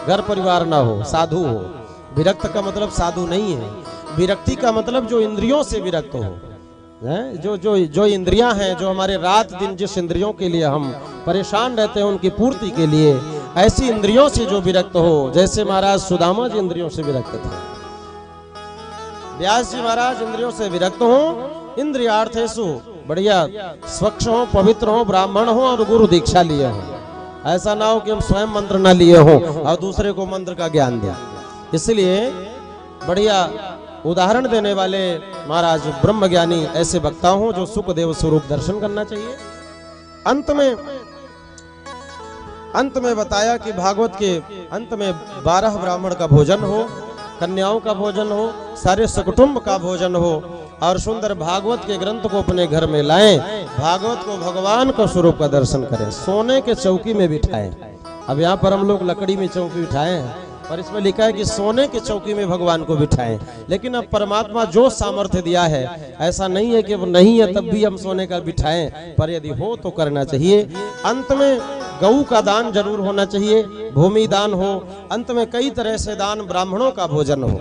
घर परिवार ना हो, साधु हो। विरक्त का मतलब साधु नहीं है, विरक्ति का मतलब जो इंद्रियों से विरक्त हो, जो इंद्रियां हैं, जो हमारे रात दिन जिस इंद्रियों के लिए हम परेशान रहते हैं उनकी पूर्ति के लिए, ऐसी इंद्रियों से जो विरक्त हो। जैसे महाराज सुदामा जी इंद्रियों से विरक्त थे, व्यास जी महाराज इंद्रियों से विरक्त हो। इंद्रियार्थेषु बढ़िया स्वच्छ हो, पवित्र हो, ब्राह्मण हो और गुरु दीक्षा लिए हो। ऐसा ना हो कि हम स्वयं मंत्र ना लिए हो और दूसरे को मंत्र का ज्ञान दें। इसलिए बढ़िया उदाहरण देने वाले महाराज ब्रह्मज्ञानी ऐसे वक्ता हों जो सुखदेव स्वरूप दर्शन करना चाहिए। अंत में बताया कि भागवत के अंत में 12 ब्राह्मण का भोजन हो, कन्याओं का भोजन हो, सारे सकुटुंब का भोजन हो और सुंदर भागवत के ग्रंथ को अपने घर में लाएं, भागवत को भगवान का स्वरूप का दर्शन करें, सोने के चौकी में बिठाएं। अब यहाँ पर हम लोग लकड़ी में चौकी बिठाए हैं, पर इसमें लिखा है कि सोने की चौकी में भगवान को बिठाएं। लेकिन अब परमात्मा जो सामर्थ्य दिया है, ऐसा नहीं है कि वो नहीं है तब भी हम सोने का बिठाएं, पर यदि हो तो करना चाहिए। अंत में गऊ का दान जरूर होना चाहिए, भूमि दान हो, अंत में कई तरह से दान, ब्राह्मणों का भोजन हो,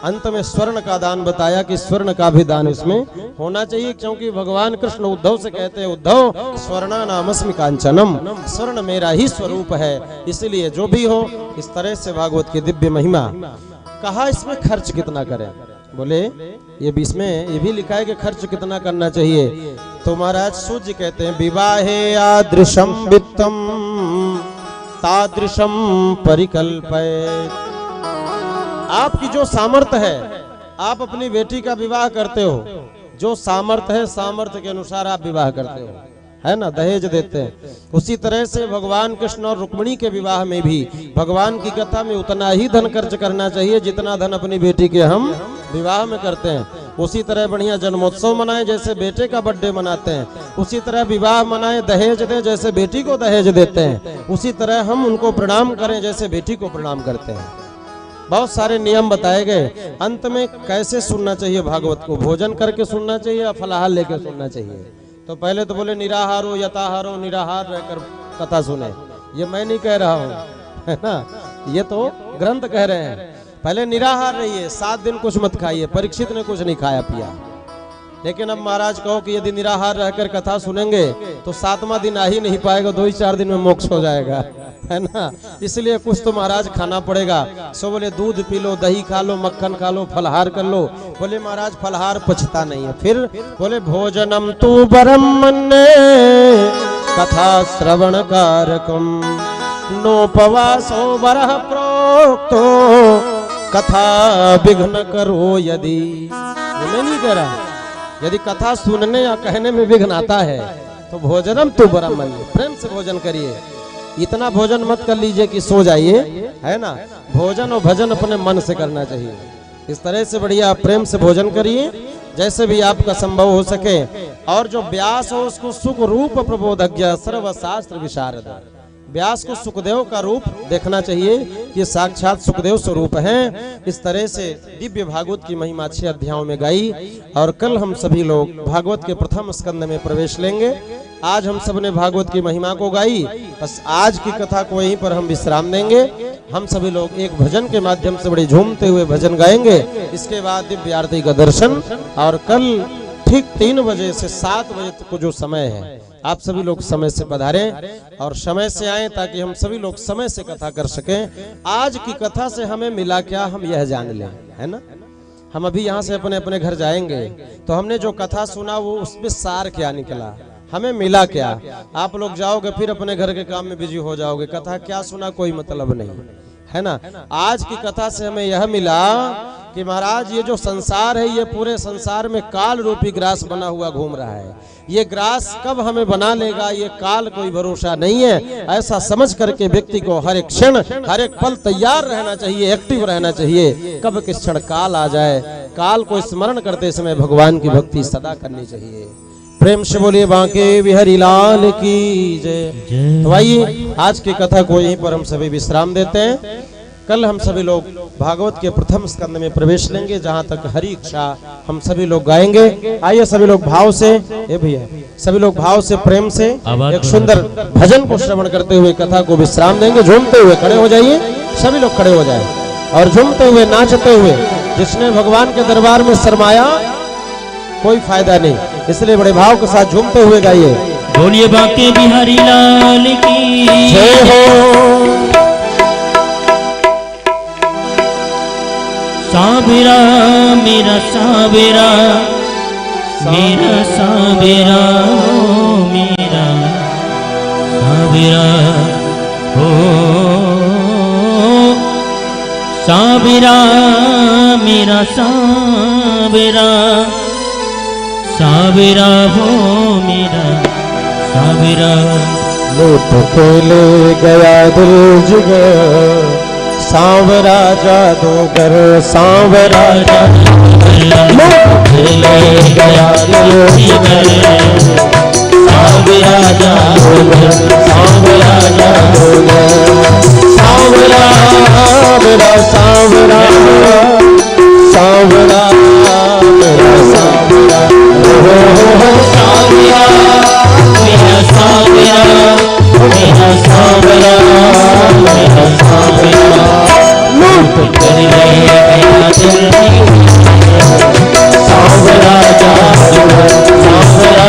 अंत में स्वर्ण का दान बताया कि स्वर्ण का भी दान इसमें होना चाहिए, क्योंकि भगवान कृष्ण उद्धव से कहते हैं, उद्धव स्वर्णा नामस्मि कांचनम, स्वर्ण मेरा ही स्वरूप है। इसलिए जो भी हो, इस तरह से भागवत की दिव्य महिमा। कहा इसमें खर्च कितना करें, बोले ये भी इसमें ये भी लिखा है कि खर्च कितना करना चाहिए। तो महाराज सूर्य कहते हैं, विवाहे यादृशम वित्तम तादृशम परिकल्पयेत्। आपकी जो सामर्थ्य है, आप अपनी बेटी का विवाह करते हो, जो सामर्थ्य है सामर्थ्य के अनुसार आप विवाह करते हो, है ना, दहेज देते हैं। उसी तरह से भगवान कृष्ण और रुक्मिणी के विवाह में भी भगवान की कथा में उतना ही धन खर्च करना चाहिए जितना धन अपनी बेटी के हम विवाह में करते हैं। उसी तरह बढ़िया जन्मोत्सव मनाएं जैसे बेटे का बर्थडे मनाते हैं, उसी तरह विवाह मनाएं, दहेज दें जैसे बेटी को दहेज देते हैं, उसी तरह हम उनको प्रणाम करें जैसे बेटी को प्रणाम करते हैं। बहुत सारे नियम बताए गए। अंत में कैसे सुनना चाहिए भागवत को, भोजन करके सुनना चाहिए या फलाहार लेकर सुनना चाहिए। तो पहले तो बोले निराहारो यताहारो, निराहार रहकर कथा सुने। ये मैं नहीं कह रहा हूँ, है ना, ये तो ग्रंथ कह रहे हैं। पहले निराहार रहिए, 7 दिन कुछ मत खाइए। परीक्षित ने कुछ नहीं खाया पिया, लेकिन अब महाराज कहो कि यदि निराहार रहकर कथा सुनेंगे तो 7वां दिन आ ही नहीं पाएगा, 2 ही 4 दिन में मोक्ष हो जाएगा, है ना। इसलिए कुछ तो महाराज खाना पड़ेगा। सो बोले दूध पी लो, दही खा लो, मक्खन खा लो, फलहार कर लो। बोले महाराज फलहार पचता नहीं है। फिर बोले भोजनम तू परम मन्ये कथा श्रवण कारकम नोपवासो वरः प्रोक्तो कथा विघ्न करो यदि। मैं नहीं कह रहा, यदि कथा सुनने या कहने में विघ्न आता है तो भोजनम तू परम मन्ये, प्रेम से भोजन करिए। इतना भोजन मत कर लीजिए कि सो जाइए, है ना। भोजन और भजन अपने मन से करना चाहिए। इस तरह से बढ़िया प्रेम से भोजन करिए जैसे भी आपका संभव हो सके। और जो व्यास हो उसको सुख रूप प्रबोधज्ञ सर्वशास्त्र विशारद। व्यास को सुखदेव का रूप देखना चाहिए कि साक्षात सुखदेव स्वरूप हैं। इस तरह से दिव्य भागवत की महिमा 6 अध्यायों में गाई। और कल हम सभी लोग भागवत के प्रथम स्कंद में प्रवेश लेंगे। आज हम सब ने भागवत की महिमा को गाई, बस आज की कथा को यहीं पर हम विश्राम देंगे। हम सभी लोग एक भजन के माध्यम से बड़े झूमते हुए भजन गाएंगे। इसके बाद दिव्य आरती का दर्शन। और कल ठीक 3 बजे से 7 बजे तक को जो समय है, आप सभी लोग समय से पधारें और समय से आएं ताकि हम सभी लोग समय से कथा कर सकें। आज की कथा से हमें मिला क्या, हम यह जान लें, है ना। हम अभी यहाँ से अपने अपने घर जाएंगे तो हमने जो कथा सुना वो उसमें सार क्या निकला, हमें मिला क्या। आप लोग जाओगे फिर अपने घर के काम में बिजी हो जाओगे, कथा क्या सुना कोई मतलब नहीं, है ना। आज की कथा से हमें यह मिला कि महाराज ये जो संसार है, ये पूरे संसार में काल रूपी ग्रास बना हुआ घूम रहा है। ये ग्रास कब हमें बना लेगा, ये काल कोई भरोसा नहीं है। ऐसा समझ करके व्यक्ति को हर एक क्षण हर एक पल तैयार रहना चाहिए, एक्टिव रहना चाहिए। कब किस क्षण काल आ जाए, काल को स्मरण करते समय भगवान की भक्ति सदा करनी चाहिए। प्रेम से बोलिए बांके बिहारी लाल की जय। तो आइए आज की कथा को यहीं पर हम सभी विश्राम देते हैं। कल हम सभी लोग भागवत के प्रथम स्कंद में प्रवेश लेंगे, जहाँ तक हरि इच्छा हम सभी लोग गाएंगे। आइए सभी लोग भाव से, ए भैया सभी लोग भाव से प्रेम से एक सुंदर भजन को श्रवण करते हुए कथा को विश्राम देंगे। झूमते हुए खड़े हो जाइए, सभी लोग खड़े हो जाए और झूमते हुए नाचते हुए। जिसने भगवान के दरबार में शर्माया कोई फायदा नहीं, इसलिए बड़े भाव के साथ झूमते हुए गाइए। बोलिए बांके बिहारी लाल की जय हो। साबेरा मेरा साबेरा, मेरा साबेरा हो, मेरा साबेरा हो, साबेरा मेरा साबेरा, साबेरा हो मेरा साबेरा। लूट के ले गया दिल जुगा, सांवरा जादूगर सांवरा लूट ले गया लोहीगर सांवरा जादूगर सांवरा जादूगर सांवरा मेरा सांवरा सांवरा मेरा सांवरा सांवरा मेरा सांवरा मेरा सांवरा मेरा सांवरा लूट कर ले गया सांवरा जादूगर सांवरा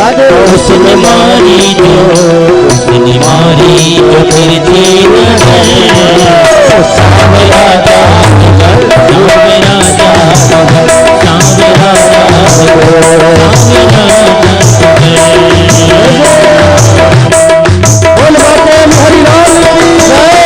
जादूगर उसने मारी जो फिर थी सांवरा जादूगर सांवरा जादूगर सांवरा जादूगर बोल बाटे हरिलाल की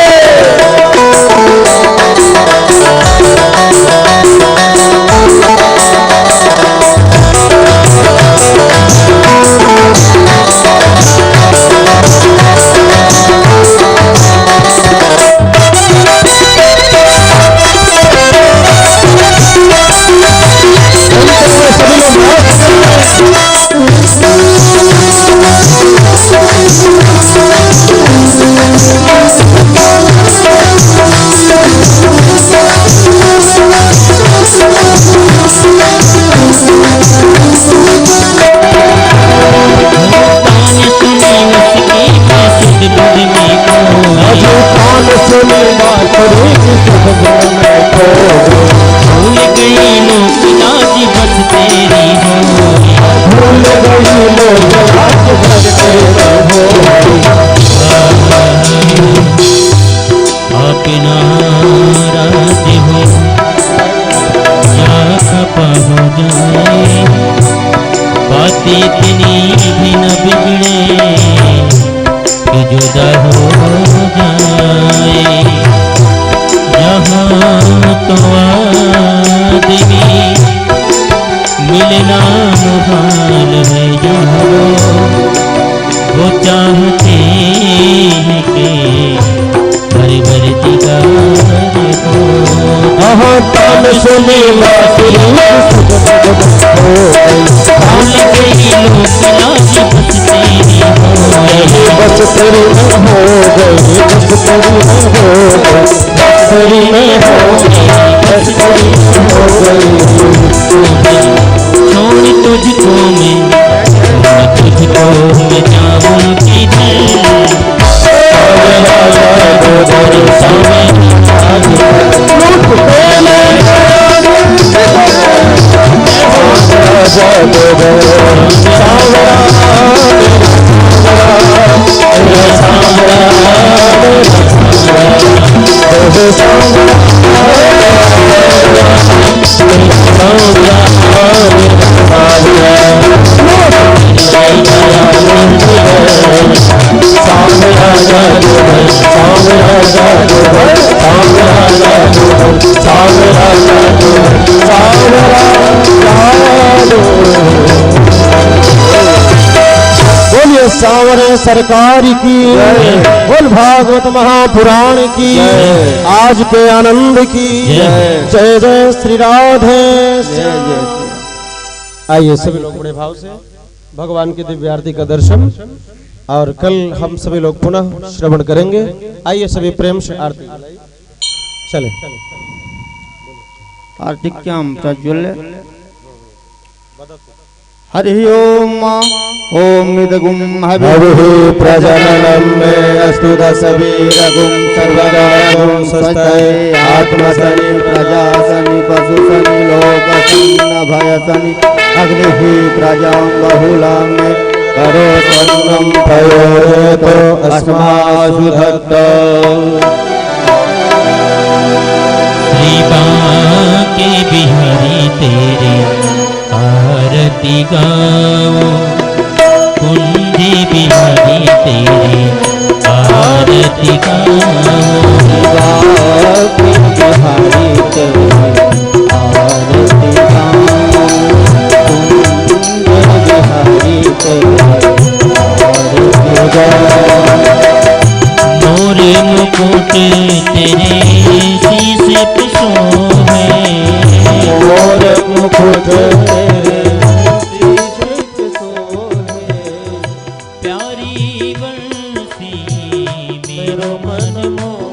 मिलना मुहाल है वो चाहते हैं कि भर दिगार हो तान सुनी बाकी भूल गई लोग लाज बस तेरी हो बस तेरी हो गई बस तेरी हो गई बस तेरी हो गई छोड़ तुझको मैं जाऊं किधर बोलिए सांवरे सरकार की, बोल भागवत महापुराण की, आज के आनंद की जय जय श्री राधे। आइए सभी लोग बड़े भाव से भगवान की दिव्य आरती का दर्शन, और कल हम सभी लोग पुनः श्रवण करेंगे। आइए सभी प्रेम से आरती चले। आरती क्या प्रज्वल्य हरि ओम ओम इदगुम हविः प्रजननं मे अस्तु दशवीरगुं सर्वदागुं स्वस्ति आत्मसनि प्रजासनि पशुसनि लोकसनि नभयसनि अग्निः प्रजां बहुलां मे करोत्वन्नं प्रयोतो अस्मासु धत्त। के बिहारी तेरे आरती गाओ, कुंजी बिहारी तेरे आरती गाओ, बिहारी तेरे आरती गाओ, बिहारी तेरे आरती गाओ। मोरे मुकुट तेरे शीश पे शोभे, मोर मुकुट प्यारी बंसी मेरो मन मोह